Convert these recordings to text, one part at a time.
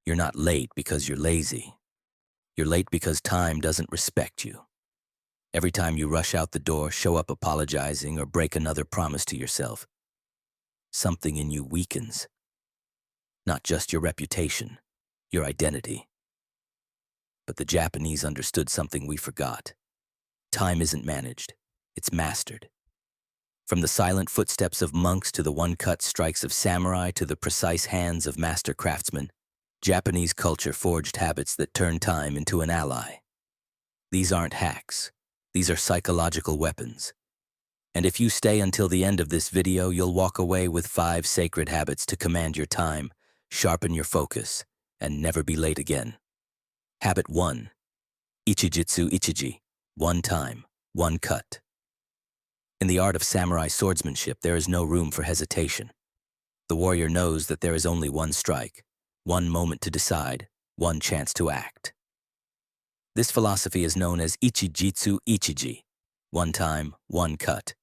You're not late because you're lazy. You're late because time doesn't respect you. Every time you rush out the door, show up apologizing, or break another promise to yourself, something in you weakens. Not just your reputation, your identity. But the Japanese understood something we forgot. Time isn't managed, it's mastered. From the silent footsteps of monks to the one-cut strikes of samurai to the precise hands of master craftsmen, Japanese culture forged habits that turn time into an ally. These aren't hacks. These are psychological weapons. And if you stay until the end of this video, you'll walk away with 5 sacred habits to command your time, sharpen your focus, and never be late again. Habit 1. Ichiitsu Ichiji. One time, one cut. In the art of samurai swordsmanship, there is no room for hesitation. The warrior knows that there is only one strike, one moment to decide, one chance to act. This philosophy is known as Ichiitsu Ichiji. One time, one cut.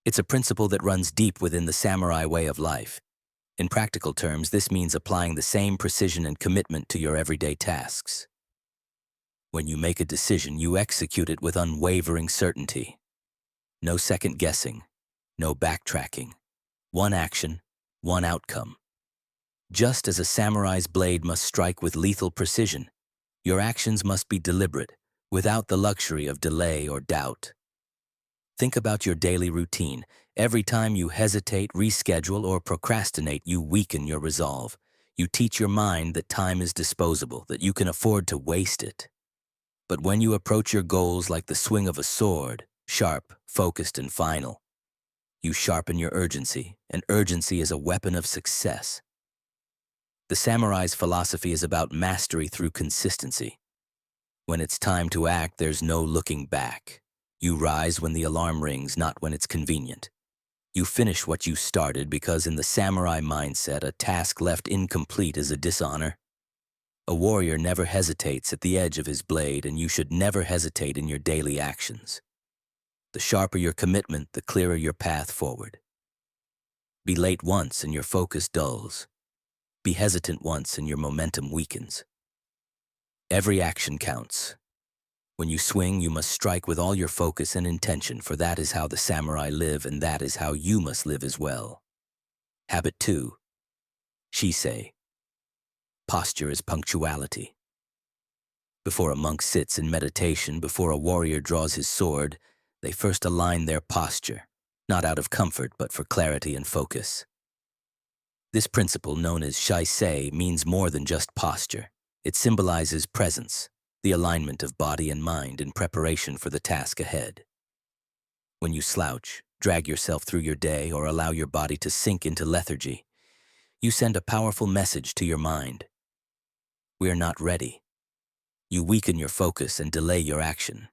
It's a principle that runs deep within the samurai way of life. In practical terms, this means applying the same precision and commitment to your everyday tasks. When you make a decision, you execute it with unwavering certainty. No second guessing, no backtracking. One action, one outcome. Just as a samurai's blade must strike with lethal precision, your actions must be deliberate, without the luxury of delay or doubt. Think about your daily routine. Every time you hesitate, reschedule, or procrastinate, you weaken your resolve. You teach your mind that time is disposable, that you can afford to waste it. But when you approach your goals like the swing of a sword, sharp, focused, and final, you sharpen your urgency, and urgency is a weapon of success. The samurai's philosophy is about mastery through consistency. When it's time to act, there's no looking back. You rise when the alarm rings, not when it's convenient. You finish what you started because in the samurai mindset, a task left incomplete is a dishonor. A warrior never hesitates at the edge of his blade, and you should never hesitate in your daily actions. The sharper your commitment, the clearer your path forward. Be late once and your focus dulls. Be hesitant once and your momentum weakens. Every action counts. When you swing, you must strike with all your focus and intention, for that is how the samurai live, and that is how you must live as well. Habit 2. Shisei. Posture is punctuality. Before a monk sits in meditation, before a warrior draws his sword, they first align their posture, not out of comfort but for clarity and focus. This principle, known as shisei, means more than just posture. It symbolizes presence, the alignment of body and mind in preparation for the task ahead. When you slouch, drag yourself through your day, or allow your body to sink into lethargy, you send a powerful message to your mind. We are not ready. You weaken your focus and delay your action.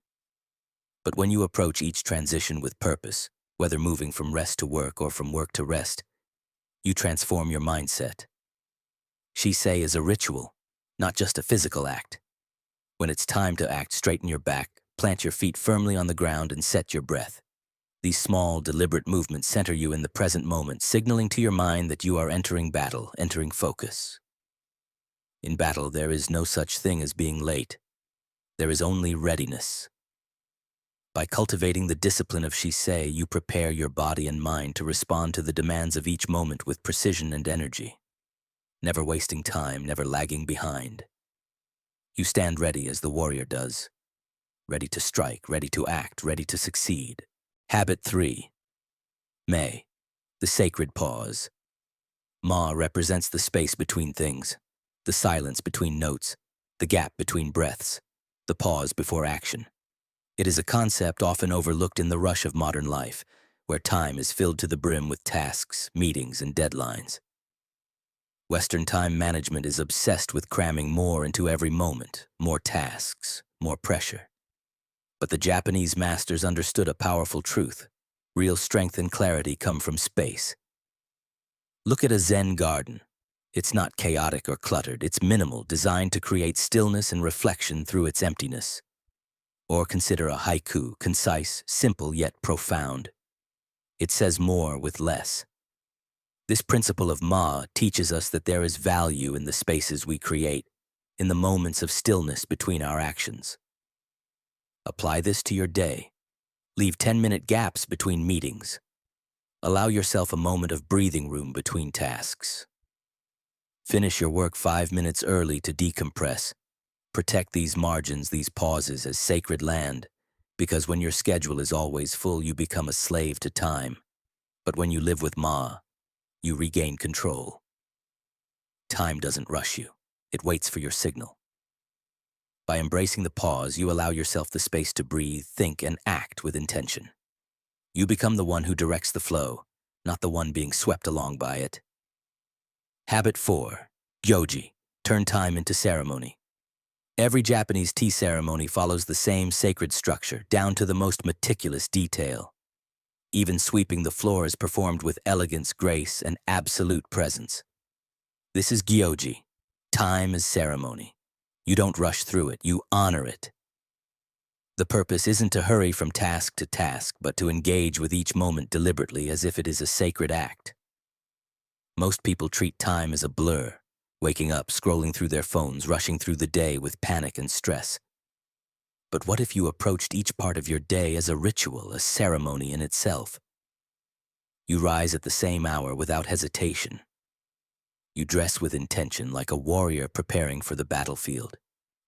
But when you approach each transition with purpose, whether moving from rest to work or from work to rest, you transform your mindset. Shisei is a ritual, not just a physical act. When it's time to act, straighten your back, plant your feet firmly on the ground, and set your breath. These small, deliberate movements center you in the present moment, signaling to your mind that you are entering battle, entering focus. In battle, there is no such thing as being late. There is only readiness. By cultivating the discipline of Shisei, you prepare your body and mind to respond to the demands of each moment with precision and energy. Never wasting time, never lagging behind. You stand ready as the warrior does. Ready to strike, ready to act, ready to succeed. Habit 3. Mei, the sacred pause. Ma represents the space between things, the silence between notes, the gap between breaths, the pause before action. It is a concept often overlooked in the rush of modern life, where time is filled to the brim with tasks, meetings, and deadlines. Western time management is obsessed with cramming more into every moment, more tasks, more pressure. But the Japanese masters understood a powerful truth. Real strength and clarity come from space. Look at a Zen garden. It's not chaotic or cluttered. It's minimal, designed to create stillness and reflection through its emptiness. Or consider a haiku, concise, simple, yet profound. It says more with less. This principle of Ma teaches us that there is value in the spaces we create, in the moments of stillness between our actions. Apply this to your day. Leave 10-minute gaps between meetings. Allow yourself a moment of breathing room between tasks. Finish your work 5 minutes early to decompress. Protect these margins, these pauses as sacred land, because when your schedule is always full, you become a slave to time. But when you live with Ma, you regain control. Time doesn't rush you. It waits for your signal. By embracing the pause, you allow yourself the space to breathe, think, and act with intention. You become the one who directs the flow, not the one being swept along by it. Habit 4. Yoji. Turn time into ceremony. Every Japanese tea ceremony follows the same sacred structure, down to the most meticulous detail. Even sweeping the floor is performed with elegance, grace, and absolute presence. This is Gyoji. Time is ceremony. You don't rush through it, you honor it. The purpose isn't to hurry from task to task, but to engage with each moment deliberately as if it is a sacred act. Most people treat time as a blur, waking up, scrolling through their phones, rushing through the day with panic and stress. But what if you approached each part of your day as a ritual, a ceremony in itself? You rise at the same hour without hesitation. You dress with intention like a warrior preparing for the battlefield.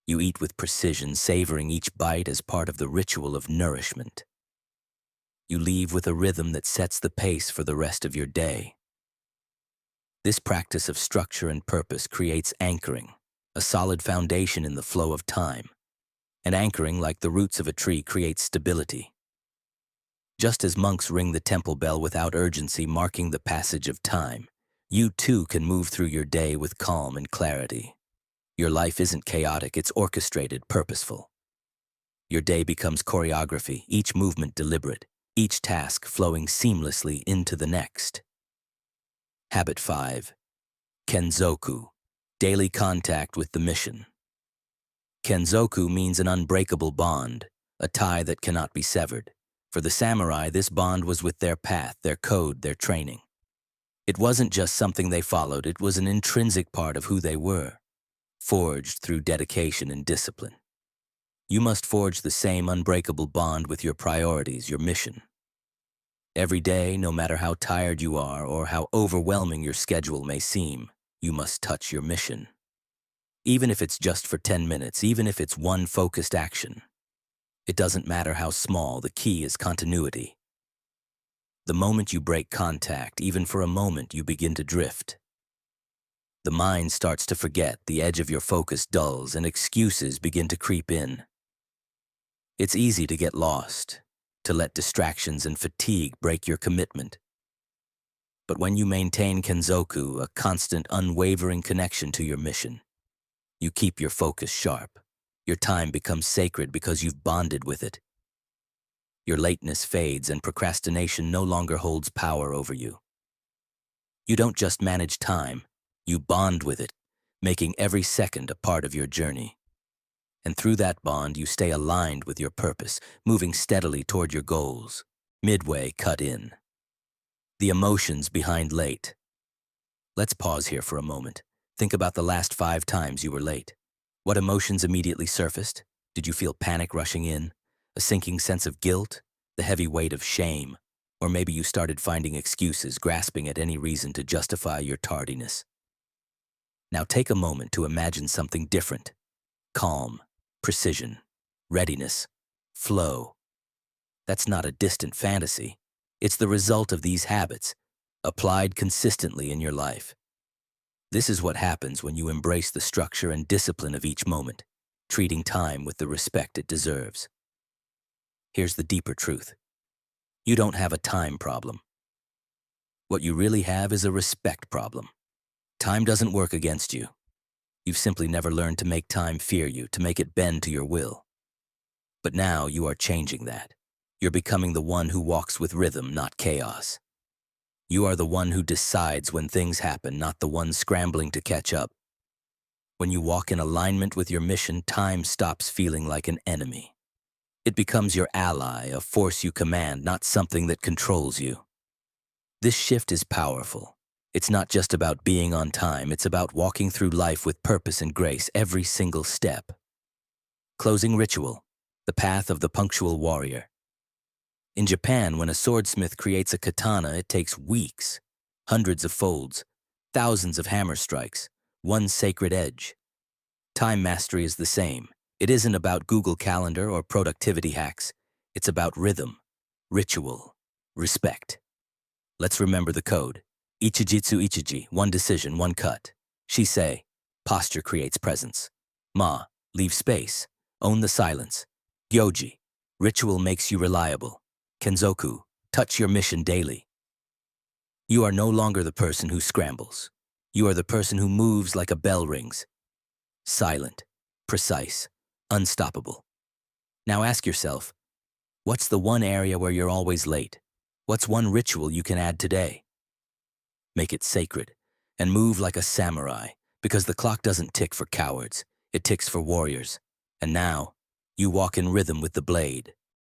You eat with precision, savoring each bite as part of the ritual of nourishment. You leave with a rhythm that sets the pace for the rest of your day. This practice of structure and purpose creates anchoring, a solid foundation in the flow of time. And anchoring, like the roots of a tree, creates stability. Just as monks ring the temple bell without urgency, marking the passage of time, you too can move through your day with calm and clarity. Your life isn't chaotic, it's orchestrated, purposeful. Your day becomes choreography, each movement deliberate, each task flowing seamlessly into the next. Habit 5. Kenzoku. Daily contact with the mission. Kenzoku means an unbreakable bond, a tie that cannot be severed. For the samurai, this bond was with their path, their code, their training. It wasn't just something they followed, it was an intrinsic part of who they were, forged through dedication and discipline. You must forge the same unbreakable bond with your priorities, your mission. Every day, no matter how tired you are or how overwhelming your schedule may seem, you must touch your mission. Even if it's just for 10 minutes, even if it's one focused action. It doesn't matter how small, the key is continuity. The moment you break contact, even for a moment, you begin to drift. The mind starts to forget, the edge of your focus dulls, and excuses begin to creep in. It's easy to get lost, to let distractions and fatigue break your commitment. But when you maintain Kenzoku, a constant, unwavering connection to your mission, you keep your focus sharp. Your time becomes sacred because you've bonded with it. Your lateness fades and procrastination no longer holds power over you. You don't just manage time, you bond with it, making every second a part of your journey. And through that bond, you stay aligned with your purpose, moving steadily toward your goals. Midway, cut in. The emotions behind late. Let's pause here for a moment. Think about the last 5 times you were late. What emotions immediately surfaced? Did you feel panic rushing in? A sinking sense of guilt? The heavy weight of shame? Or maybe you started finding excuses, grasping at any reason to justify your tardiness. Now take a moment to imagine something different. Calm, precision, readiness, flow. That's not a distant fantasy. It's the result of these habits, applied consistently in your life. This is what happens when you embrace the structure and discipline of each moment, treating time with the respect it deserves. Here's the deeper truth. You don't have a time problem. What you really have is a respect problem. Time doesn't work against you. You've simply never learned to make time fear you, to make it bend to your will. But now you are changing that. You're becoming the one who walks with rhythm, not chaos. You are the one who decides when things happen, not the one scrambling to catch up. When you walk in alignment with your mission, time stops feeling like an enemy. It becomes your ally, a force you command, not something that controls you. This shift is powerful. It's not just about being on time, it's about walking through life with purpose and grace every single step. Closing ritual, the path of the punctual warrior. In Japan, when a swordsmith creates a katana, it takes weeks, hundreds of folds, thousands of hammer strikes, one sacred edge. Time mastery is the same. It isn't about Google Calendar or productivity hacks. It's about rhythm, ritual, respect. Let's remember the code. Ichiitsu Ichiji, one decision, one cut. Shisei, posture creates presence. Ma, leave space. Own the silence. Yoji, ritual makes you reliable. Kenzoku, touch your mission daily. You are no longer the person who scrambles. You are the person who moves like a bell rings. Silent, precise, unstoppable. Now ask yourself, what's the one area where you're always late? What's one ritual you can add today? Make it sacred and move like a samurai, because the clock doesn't tick for cowards, it ticks for warriors. And now, you walk in rhythm with the blade.